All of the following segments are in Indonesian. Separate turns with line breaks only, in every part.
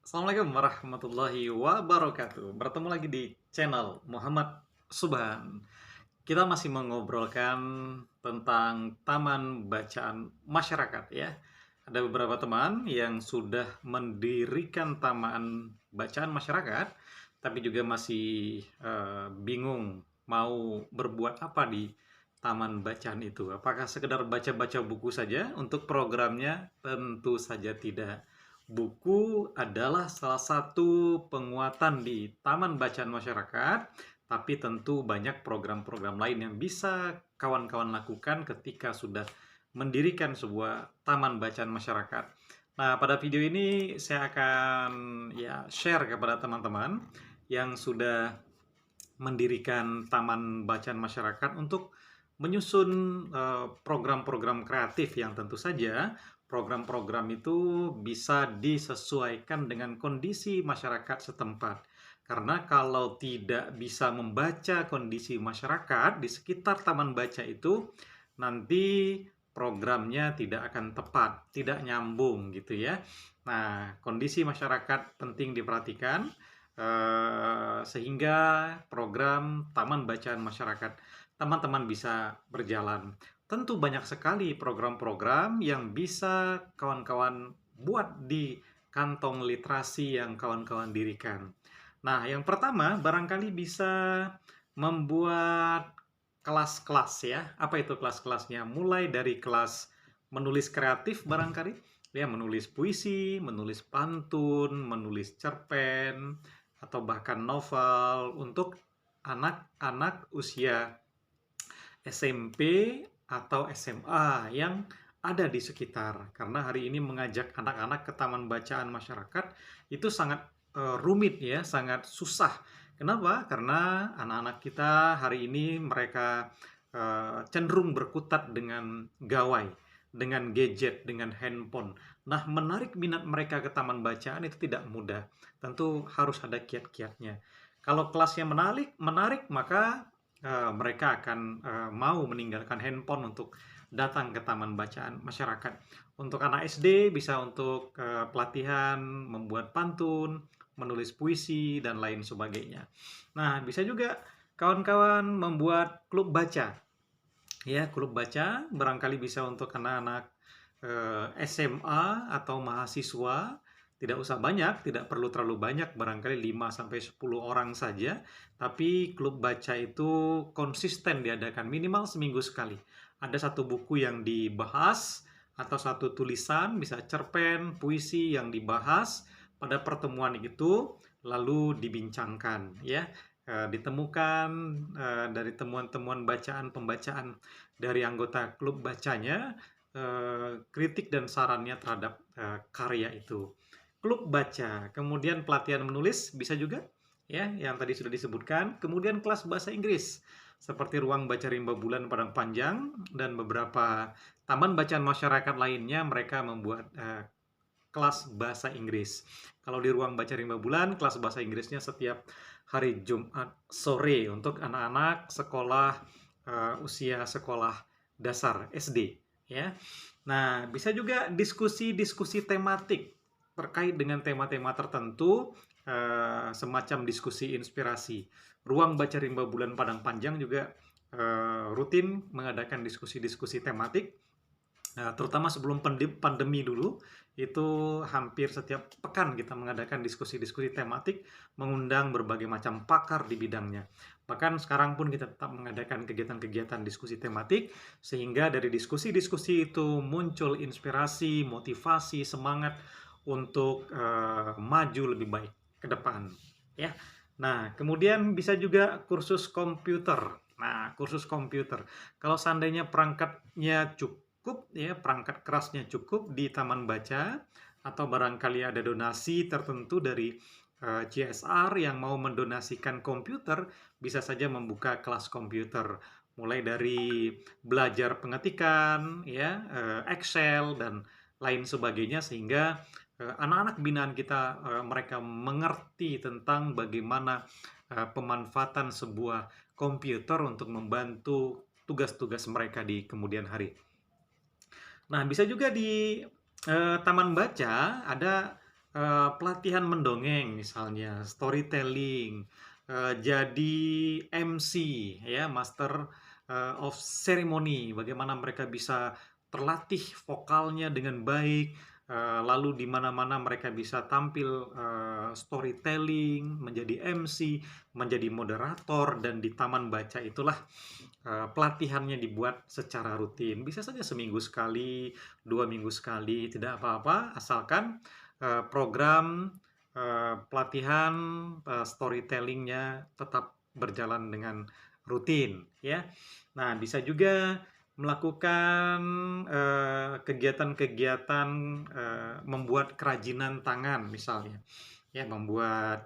Assalamualaikum warahmatullahi wabarakatuh. Bertemu lagi di channel Muhammad Subhan. Kita masih mengobrolkan tentang taman bacaan masyarakat ya. Ada beberapa teman yang sudah mendirikan taman bacaan masyarakat, tapi juga masih bingung mau berbuat apa di taman bacaan itu. Apakah sekedar baca-baca buku saja untuk programnya? Tentu saja tidak. Buku adalah salah satu penguatan di taman bacaan masyarakat, tapi tentu banyak program-program lain yang bisa kawan-kawan lakukan ketika sudah mendirikan sebuah taman bacaan masyarakat. Nah, pada video ini saya akan share kepada teman-teman yang sudah mendirikan taman bacaan masyarakat untuk menyusun program-program kreatif yang tentu saja program-program itu bisa disesuaikan dengan kondisi masyarakat setempat. Karena kalau tidak bisa membaca kondisi masyarakat di sekitar taman baca itu, nanti programnya tidak akan tepat, tidak nyambung gitu ya. Nah, kondisi masyarakat penting diperhatikan sehingga program Taman Bacaan Masyarakat teman-teman bisa berjalan. Tentu banyak sekali program-program yang bisa kawan-kawan buat di kantong literasi yang kawan-kawan dirikan. Nah, yang pertama barangkali bisa membuat kelas-kelas ya. Apa itu kelas-kelasnya? Mulai dari kelas menulis kreatif barangkali, ya menulis puisi, menulis pantun, menulis cerpen, atau bahkan novel untuk anak-anak usia SMP atau SMA yang ada di sekitar. Karena hari ini mengajak anak-anak ke taman bacaan masyarakat itu sangat rumit ya, sangat susah. Kenapa? Karena anak-anak kita hari ini mereka cenderung berkutat dengan gawai, dengan gadget, dengan handphone. Nah, menarik minat mereka ke taman bacaan itu tidak mudah. Tentu harus ada kiat-kiatnya. Kalau kelasnya menarik maka mereka akan mau meninggalkan handphone untuk datang ke taman bacaan masyarakat. Untuk anak SD bisa untuk pelatihan membuat pantun, menulis puisi, dan lain sebagainya. Nah, bisa juga kawan-kawan membuat klub baca. Ya, klub baca barangkali bisa untuk anak-anak SMA atau mahasiswa, tidak usah banyak, tidak perlu terlalu banyak, barangkali 5 sampai 10 orang saja, tapi klub baca itu konsisten diadakan minimal seminggu sekali. Ada satu buku yang dibahas atau satu tulisan, bisa cerpen, puisi yang dibahas pada pertemuan itu lalu dibincangkan ya. Ditemukan dari temuan-temuan bacaan pembacaan dari anggota klub bacanya, kritik dan sarannya terhadap karya itu. Klub baca, kemudian pelatihan menulis bisa juga ya yang tadi sudah disebutkan, kemudian kelas bahasa Inggris seperti ruang baca rimba bulan Padang Panjang dan beberapa taman bacaan masyarakat lainnya mereka membuat kelas bahasa Inggris. Kalau di ruang baca rimba bulan, kelas bahasa Inggrisnya setiap hari Jumat sore untuk anak-anak sekolah usia sekolah dasar SD ya. Nah, bisa juga diskusi-diskusi tematik terkait dengan tema-tema tertentu, semacam diskusi inspirasi. Ruang baca rimba bulan Padang Panjang juga rutin mengadakan diskusi-diskusi tematik. Terutama sebelum pandemi dulu, itu hampir setiap pekan kita mengadakan diskusi-diskusi tematik, mengundang berbagai macam pakar di bidangnya. Bahkan sekarang pun kita tetap mengadakan kegiatan-kegiatan diskusi tematik, sehingga dari diskusi-diskusi itu muncul inspirasi, motivasi, semangat untuk maju lebih baik ke depan. Ya. Nah, kemudian bisa juga kursus komputer. Nah, kursus komputer. Kalau seandainya perangkatnya cukup ya, perangkat kerasnya cukup di taman baca atau barangkali ada donasi tertentu dari CSR yang mau mendonasikan komputer, bisa saja membuka kelas komputer mulai dari belajar pengetikan ya, Excel dan lain sebagainya sehingga anak-anak binaan kita mereka mengerti tentang bagaimana pemanfaatan sebuah komputer untuk membantu tugas-tugas mereka di kemudian hari. Nah, bisa juga di taman baca ada pelatihan mendongeng misalnya, storytelling, jadi MC ya, Master of Ceremony, bagaimana mereka bisa terlatih vokalnya dengan baik, lalu di mana-mana mereka bisa tampil storytelling, menjadi MC, menjadi moderator, dan di taman baca itulah pelatihannya dibuat secara rutin. Bisa saja seminggu sekali, 2 minggu sekali, tidak apa-apa, asalkan program pelatihan storytellingnya tetap berjalan dengan rutin, ya. Nah, bisa juga melakukan kegiatan-kegiatan membuat kerajinan tangan, misalnya, ya, membuat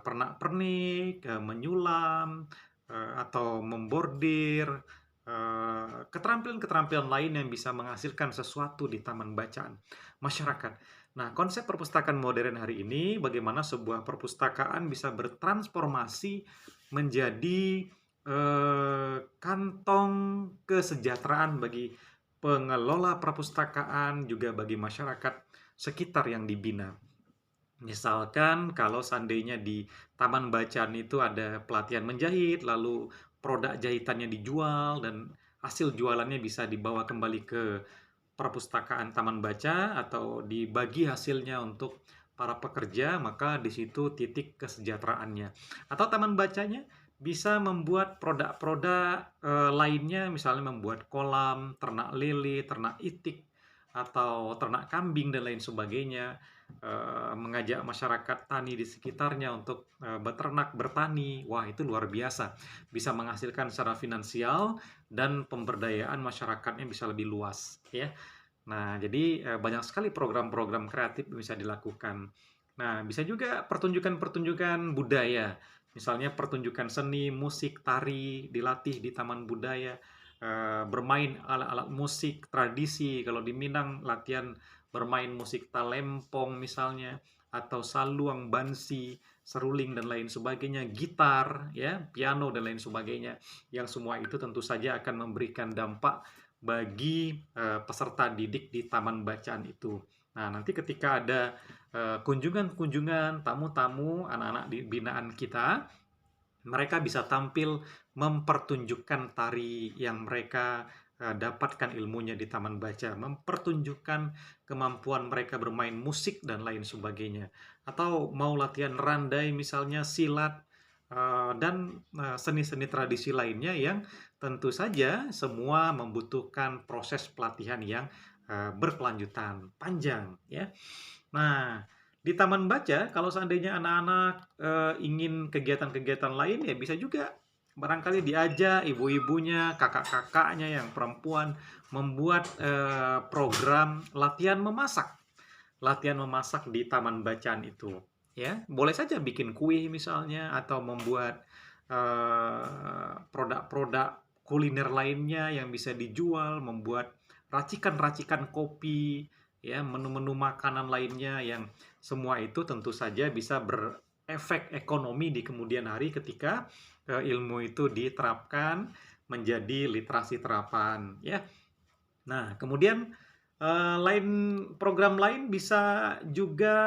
pernak-pernik, menyulam, atau membordir, keterampilan-keterampilan lain yang bisa menghasilkan sesuatu di taman bacaan masyarakat. Nah, konsep perpustakaan modern hari ini, bagaimana sebuah perpustakaan bisa bertransformasi menjadi kantong kesejahteraan bagi pengelola perpustakaan, juga bagi masyarakat sekitar yang dibina. Misalkan kalau seandainya di taman bacaan itu ada pelatihan menjahit, lalu produk jahitannya dijual dan hasil jualannya bisa dibawa kembali ke perpustakaan taman baca atau dibagi hasilnya untuk para pekerja, maka di situ titik kesejahteraannya. Atau taman bacanya bisa membuat produk-produk lainnya, misalnya membuat kolam ternak lele, ternak itik, atau ternak kambing dan lain sebagainya, mengajak masyarakat tani di sekitarnya untuk beternak, bertani. Wah, itu luar biasa. Bisa menghasilkan secara finansial dan pemberdayaan masyarakatnya bisa lebih luas, ya. Nah, jadi banyak sekali program-program kreatif bisa dilakukan. Nah, bisa juga pertunjukan-pertunjukan budaya. Misalnya pertunjukan seni, musik, tari dilatih di taman budaya, bermain alat-alat musik tradisi. Kalau di Minang latihan bermain musik talempong misalnya, atau saluang, bansi, seruling dan lain sebagainya, gitar, ya, piano dan lain sebagainya. Yang semua itu tentu saja akan memberikan dampak bagi peserta didik di taman bacaan itu. Nah, nanti ketika ada kunjungan-kunjungan, tamu-tamu, anak-anak di binaan kita, mereka bisa tampil mempertunjukkan tari yang mereka dapatkan ilmunya di taman baca, mempertunjukkan kemampuan mereka bermain musik dan lain sebagainya. Atau mau latihan randai misalnya, silat, dan seni-seni tradisi lainnya yang tentu saja semua membutuhkan proses pelatihan yang berkelanjutan, panjang, ya. Nah, di taman baca, kalau seandainya anak-anak ingin kegiatan-kegiatan lain, ya bisa juga barangkali diajak ibu-ibunya, kakak-kakaknya yang perempuan membuat program latihan memasak di taman bacaan itu. Ya, boleh saja bikin kue misalnya, atau membuat produk-produk kuliner lainnya yang bisa dijual, membuat racikan-racikan kopi, ya, menu-menu makanan lainnya, yang semua itu tentu saja bisa berefek ekonomi di kemudian hari ketika ilmu itu diterapkan menjadi literasi terapan, ya. Nah, kemudian program lain bisa juga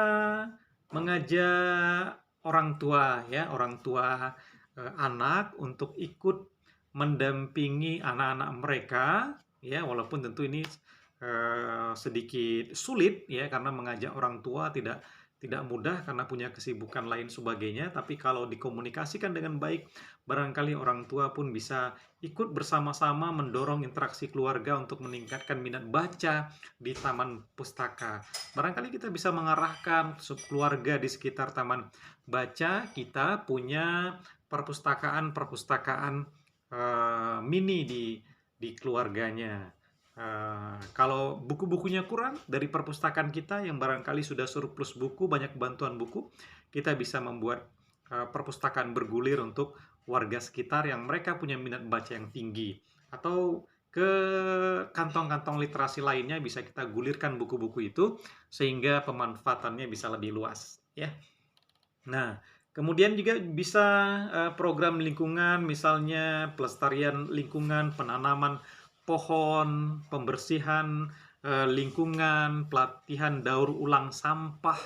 mengajak orang tua, ya, orang tua anak untuk ikut mendampingi anak-anak mereka, ya, walaupun tentu ini sedikit sulit, ya, karena mengajak orang tua tidak tidak mudah karena punya kesibukan lain sebagainya, tapi kalau dikomunikasikan dengan baik, barangkali orang tua pun bisa ikut bersama-sama mendorong interaksi keluarga untuk meningkatkan minat baca di taman pustaka. Barangkali kita bisa mengarahkan keluarga di sekitar taman baca, kita punya perpustakaan-perpustakaan mini di keluarganya. Kalau buku-bukunya kurang dari perpustakaan kita yang barangkali sudah surplus buku, banyak bantuan buku, kita bisa membuat perpustakaan bergulir untuk warga sekitar yang mereka punya minat baca yang tinggi. Atau ke kantong-kantong literasi lainnya bisa kita gulirkan buku-buku itu sehingga pemanfaatannya bisa lebih luas, ya. Nah, kemudian juga bisa program lingkungan, misalnya pelestarian lingkungan, penanaman pohon, pembersihan lingkungan, pelatihan daur ulang sampah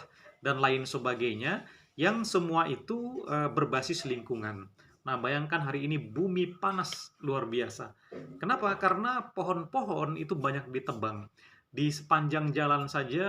dan lain sebagainya, yang semua itu berbasis lingkungan. Nah, bayangkan hari ini bumi panas luar biasa. Kenapa? Karena pohon-pohon itu banyak ditebang. Di sepanjang jalan saja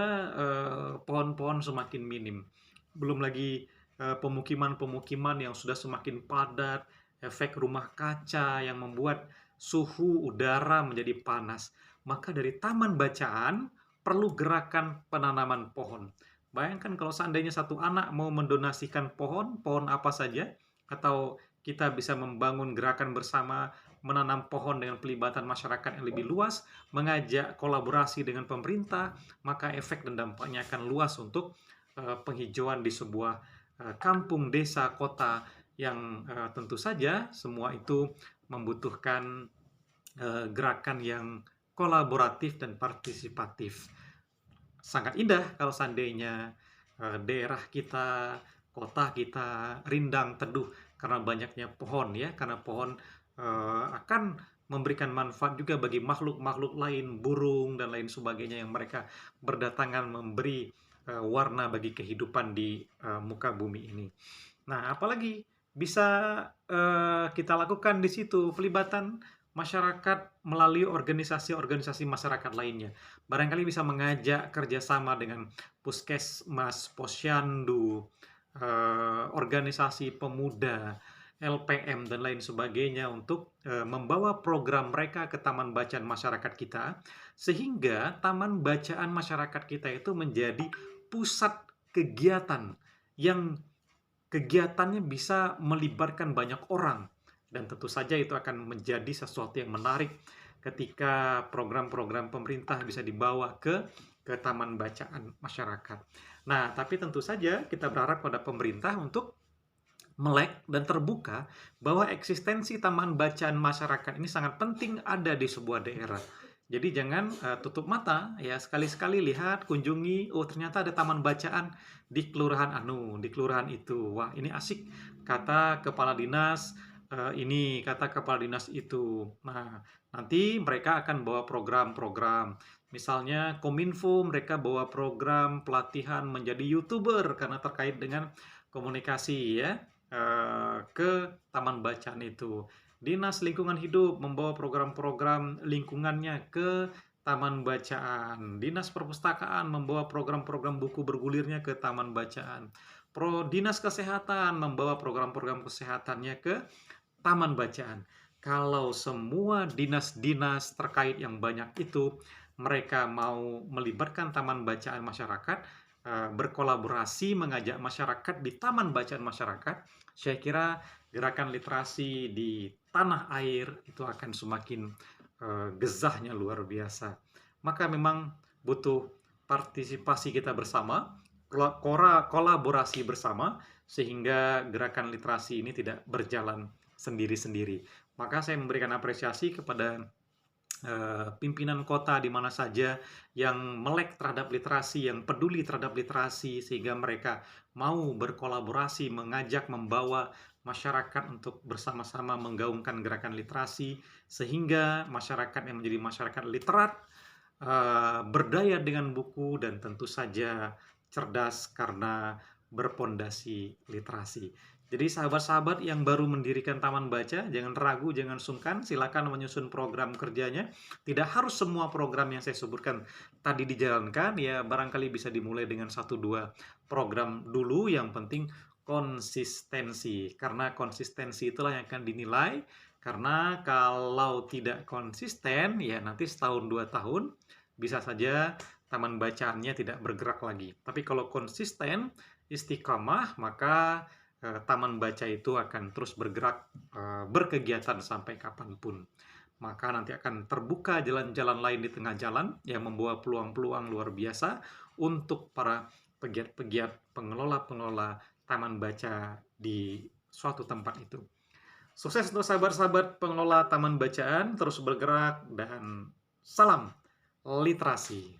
pohon-pohon semakin minim. Belum lagi pemukiman-pemukiman yang sudah semakin padat, efek rumah kaca yang membuat suhu udara menjadi panas. Maka dari taman bacaan perlu gerakan penanaman pohon. Bayangkan kalau seandainya satu anak mau mendonasikan pohon, pohon apa saja, atau kita bisa membangun gerakan bersama menanam pohon dengan pelibatan masyarakat yang lebih luas, mengajak kolaborasi dengan pemerintah, maka efek dan dampaknya akan luas untuk penghijauan di sebuah kampung, desa, kota yang tentu saja semua itu membutuhkan gerakan yang kolaboratif dan partisipatif. Sangat indah kalau seandainya daerah kita, kota kita rindang teduh karena banyaknya pohon ya, karena pohon akan memberikan manfaat juga bagi makhluk-makhluk lain, burung dan lain sebagainya yang mereka berdatangan memberi warna bagi kehidupan di muka bumi ini. Nah, apalagi bisa kita lakukan di situ pelibatan masyarakat melalui organisasi-organisasi masyarakat lainnya. Barangkali bisa mengajak kerjasama dengan puskesmas, posyandu, organisasi pemuda, LPM, dan lain sebagainya untuk membawa program mereka ke taman bacaan masyarakat kita, sehingga taman bacaan masyarakat kita itu menjadi pusat kegiatan yang kegiatannya bisa melibatkan banyak orang. Dan tentu saja itu akan menjadi sesuatu yang menarik ketika program-program pemerintah bisa dibawa ke taman bacaan masyarakat. Nah, tapi tentu saja kita berharap pada pemerintah untuk melek dan terbuka bahwa eksistensi taman bacaan masyarakat ini sangat penting ada di sebuah daerah. Jadi jangan tutup mata ya, sekali-sekali lihat, kunjungi, oh ternyata ada taman bacaan di kelurahan anu, di kelurahan itu. Wah, ini asik kata kepala dinas ini, kata kepala dinas itu. Nah, nanti mereka akan bawa program-program. Misalnya Kominfo mereka bawa program pelatihan menjadi YouTuber karena terkait dengan komunikasi ya ke taman bacaan itu. Dinas Lingkungan Hidup membawa program-program lingkungannya ke taman bacaan. Dinas Perpustakaan membawa program-program buku bergulirnya ke taman bacaan. Dinas Kesehatan membawa program-program kesehatannya ke taman bacaan. Kalau semua dinas-dinas terkait yang banyak itu mereka mau melibatkan taman bacaan masyarakat, berkolaborasi mengajak masyarakat di taman bacaan masyarakat, saya kira gerakan literasi di tanah air itu akan semakin gezahnya luar biasa. Maka memang butuh partisipasi kita bersama, kolaborasi bersama, sehingga gerakan literasi ini tidak berjalan sendiri-sendiri. Maka saya memberikan apresiasi kepada pimpinan kota di mana saja yang melek terhadap literasi, yang peduli terhadap literasi, sehingga mereka mau berkolaborasi, mengajak, membawa masyarakat untuk bersama-sama menggaungkan gerakan literasi, sehingga masyarakat yang menjadi masyarakat literat, berdaya dengan buku, dan tentu saja cerdas karena berpondasi literasi. Jadi sahabat-sahabat yang baru mendirikan taman baca, jangan ragu, jangan sungkan, silakan menyusun program kerjanya. Tidak harus semua program yang saya sebutkan tadi dijalankan, ya barangkali bisa dimulai dengan 1-2 program dulu, yang penting konsistensi. Karena konsistensi itulah yang akan dinilai, karena kalau tidak konsisten, ya nanti setahun 2 tahun, bisa saja taman bacaannya tidak bergerak lagi. Tapi kalau konsisten, istiqamah, maka taman baca itu akan terus bergerak, berkegiatan sampai kapanpun. Maka nanti akan terbuka jalan-jalan lain di tengah jalan yang membawa peluang-peluang luar biasa untuk para pegiat-pegiat, pengelola-pengelola taman baca di suatu tempat itu. Sukses untuk sahabat-sahabat pengelola taman bacaan, terus bergerak, dan salam literasi.